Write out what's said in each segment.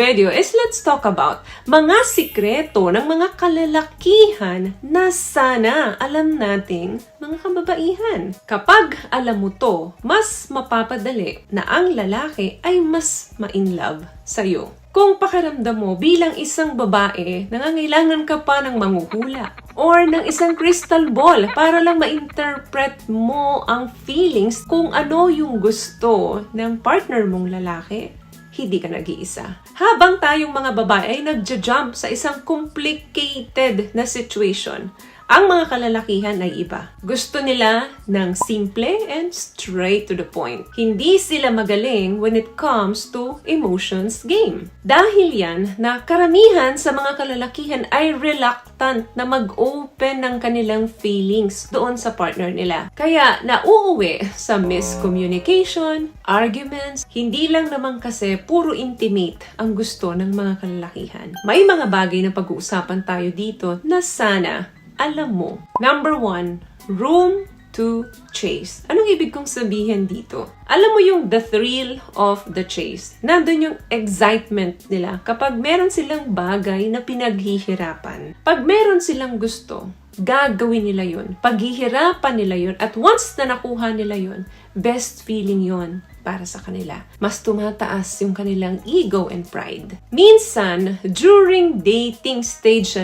video is let's talk about mga sikreto ng mga kalalakihan na sana alam nating mga kababaihan. Kapag alam mo to, mas mapapadali na ang lalaki ay mas ma-inlove sa'yo. Kung pakiramdam mo bilang isang babae, nangangailangan ka pa ng manghuhula or ng isang crystal ball para lang ma-interpret mo ang feelings kung ano yung gusto ng partner mong lalaki, hindi ka nag-iisa. Habang tayong mga babae ay nagja-jump sa isang complicated na situation, ang mga kalalakihan ay iba. Gusto nila ng simple and straight to the point. Hindi sila magaling when it comes to emotions game. Dahil yan na karamihan sa mga kalalakihan ay reluctant na mag-open ng kanilang feelings doon sa partner nila. Kaya nauuwi sa miscommunication, arguments, hindi lang naman kasi puro intimate ang gusto ng mga kalalakihan. May mga bagay na pag-uusapan tayo dito na sana alam mo. Number 1, room to chase. Anong ibig kong sabihin dito? Alam mo yung the thrill of the chase. Nandun yung excitement nila kapag meron silang bagay na pinaghihirapan. Pag meron silang gusto, gagawin nila yun. Paghihirapan nila yun. At once na nakuha nila yun, best feeling yun para sa kanila. Mas tumataas yung kanilang ego and pride. Minsan, during dating stage,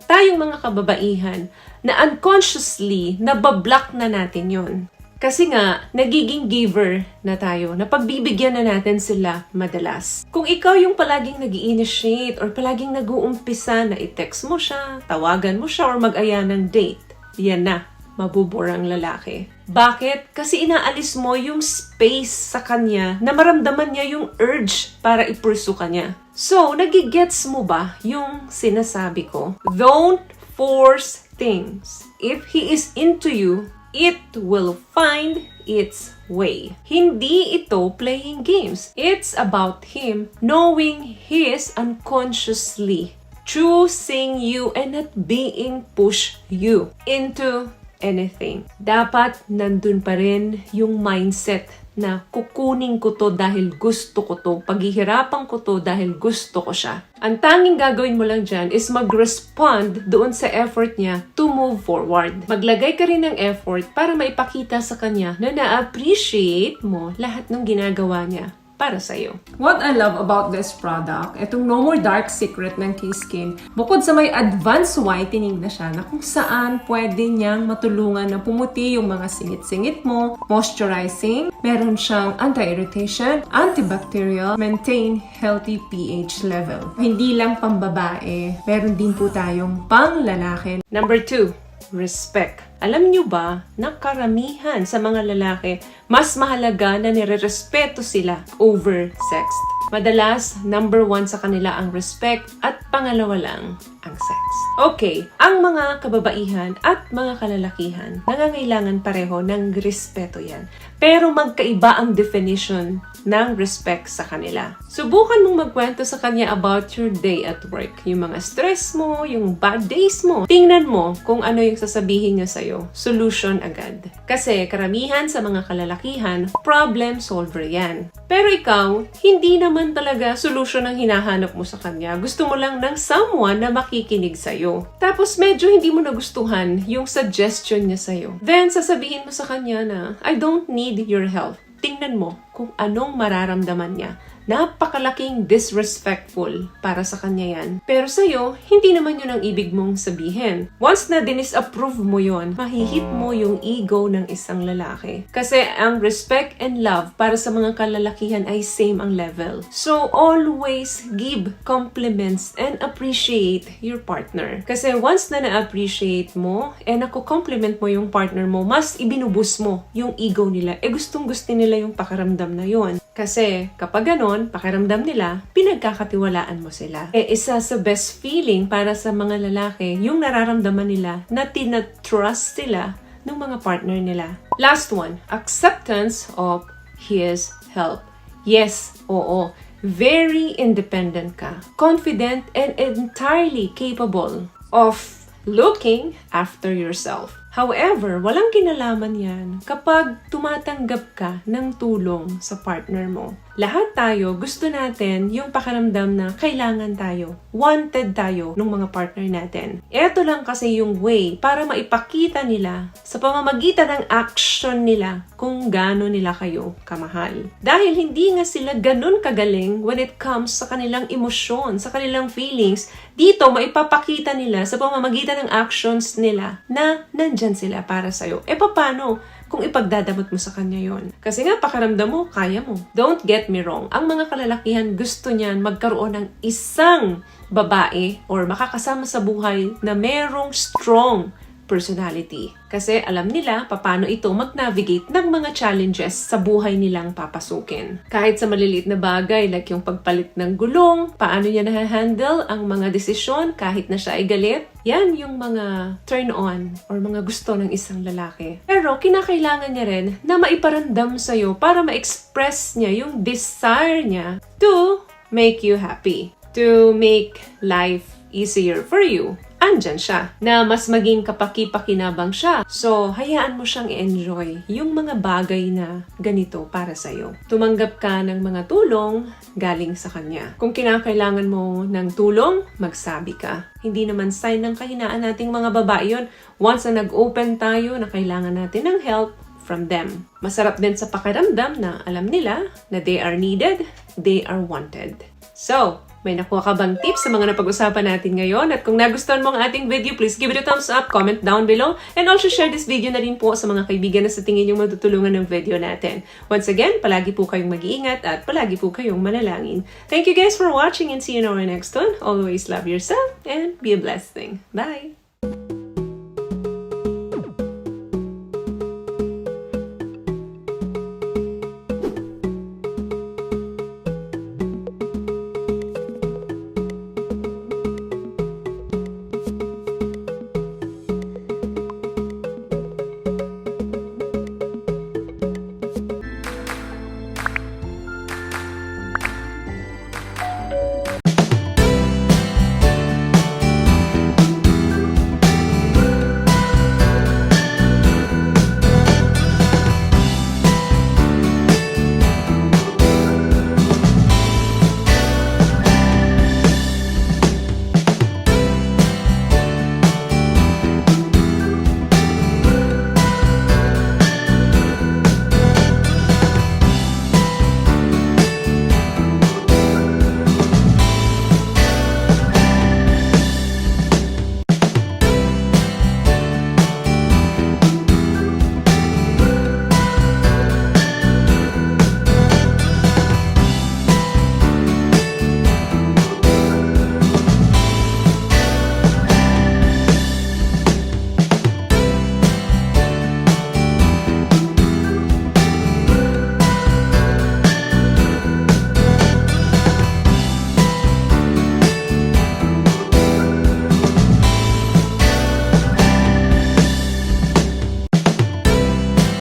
tayong mga kababaihan na unconsciously nabablock na natin yon. Kasi nga, nagiging giver na tayo, na pagbibigyan na natin sila madalas. Kung ikaw yung palaging nag-i-initiate or palaging nag-uumpisa na i-text mo siya, tawagan mo siya or mag-aya ng date, yan na, mabuborang lalaki. Bakit? Kasi inaalis mo yung space sa kanya na maramdaman niya yung urge para i-pursue ka niya. So, nagigets mo ba yung sinasabi ko? Don't force things. If he is into you, it will find its way. Hindi ito playing games. It's about him knowing his unconsciously choosing you and not being pushed you into anything. Dapat nandun pa rin yung mindset na kukunin ko to dahil gusto ko to, paghihirapan ko to dahil gusto ko siya. Ang tanging gagawin mo lang dyan is mag-respond doon sa effort niya to move forward. Maglagay ka rin ng effort para maipakita sa kanya na na-appreciate mo lahat ng ginagawa niya para sa'yo. What I love about this product, itong No More Dark Secret ng K-Skin, bukod sa may advanced whitening na siya na kung saan pwede niyang matulungan na pumuti yung mga singit-singit mo, moisturizing, meron siyang anti-irritation, antibacterial, maintain healthy pH level. Hindi lang pambabae, meron din po tayong pang-lalaki. Number 2, respect. Alam niyo ba na karamihan sa mga lalaki, mas mahalaga na nire-respeto sila over sex? Madalas, number 1 sa kanila ang respect at pangalawa lang ang sex. Okay, ang mga kababaihan at mga kalalakihan, nangangailangan pareho ng respeto yan. Pero magkaiba ang definition ng respect sa kanila. Subukan mong magkwento sa kanya about your day at work. Yung mga stress mo, yung bad days mo. Tingnan mo kung ano yung sasabihin niya sa'yo. Solution agad. Kasi karamihan sa mga kalalakihan, problem solver yan. Pero ikaw, hindi naman talaga solution ang hinahanap mo sa kanya. Gusto mo lang ng someone na makikinig sa'yo. Tapos medyo hindi mo nagustuhan yung suggestion niya sa'yo. Then sasabihin mo sa kanya na, I don't need your help. Tingnan mo kung anong mararamdaman niya. Napakalaking disrespectful para sa kanya yan. Pero sa'yo, hindi naman yun ang ibig mong sabihin. Once na dinisapprove mo yun, mahihit mo yung ego ng isang lalaki. Kasi ang respect and love para sa mga kalalakihan ay same ang level. So, always give compliments and appreciate your partner. Kasi once na na-appreciate mo, naku-compliment mo yung partner mo, mas ibinubus mo yung ego nila. Gustong-gusto nila yung pakaramdam na yun. Kasi kapag ganon, pakiramdam nila, pinagkakatiwalaan mo sila. Isa sa best feeling para sa mga lalaki, yung nararamdaman nila na tinatrust sila ng mga partner nila. Last one, acceptance of his help. Yes, oo. Very independent ka. Confident and entirely capable of looking after yourself. However, walang kinalaman yan kapag tumatanggap ka ng tulong sa partner mo. Lahat tayo, gusto natin yung pakiramdam na kailangan tayo, wanted tayo ng mga partner natin. Ito lang kasi yung way para maipakita nila sa pamamagitan ng action nila kung gaano nila kayo kamahal. Dahil hindi nga sila ganun kagaling when it comes sa kanilang emosyon, sa kanilang feelings, dito maipapakita nila sa pamamagitan ng actions nila na nandyan sila para sa'yo. Paano kung ipagdadamot mo sa kanya yon? Kasi nga, pakiramdam mo, kaya mo. Don't get me wrong. Ang mga kalalakihan gusto niyan magkaroon ng isang babae or makakasama sa buhay na merong strong personality. Kasi alam nila paano ito mag-navigate ng mga challenges sa buhay nilang papasukin. Kahit sa maliliit na bagay like yung pagpalit ng gulong, paano niya na-handle ang mga desisyon kahit na siya ay galit. Yan yung mga turn on or mga gusto ng isang lalaki. Pero kinakailangan niya rin na maiparamdam sa'yo para ma-express niya yung desire niya to make you happy. To make life easier for you. Andyan siya, na mas maging kapaki-pakinabang siya. So, hayaan mo siyang i-enjoy yung mga bagay na ganito para sa'yo. Tumanggap ka ng mga tulong galing sa kanya. Kung kinakailangan mo ng tulong, magsabi ka. Hindi naman sign ng kahinaan nating mga babae yun. Once na nag-open tayo na kailangan natin ng help from them. Masarap din sa pakiramdam na alam nila na they are needed, they are wanted. So, may nakuha ka bang tips sa mga napag-usapan natin ngayon? At kung nagustuhan mo ang ating video, please give it a thumbs up, comment down below, and also share this video na rin po sa mga kaibigan na sa tingin yung matutulungan ng video natin. Once again, palagi po kayong mag-iingat at palagi po kayong manalangin. Thank you guys for watching and see you in our next one. Always love yourself and be a blessed thing. Bye!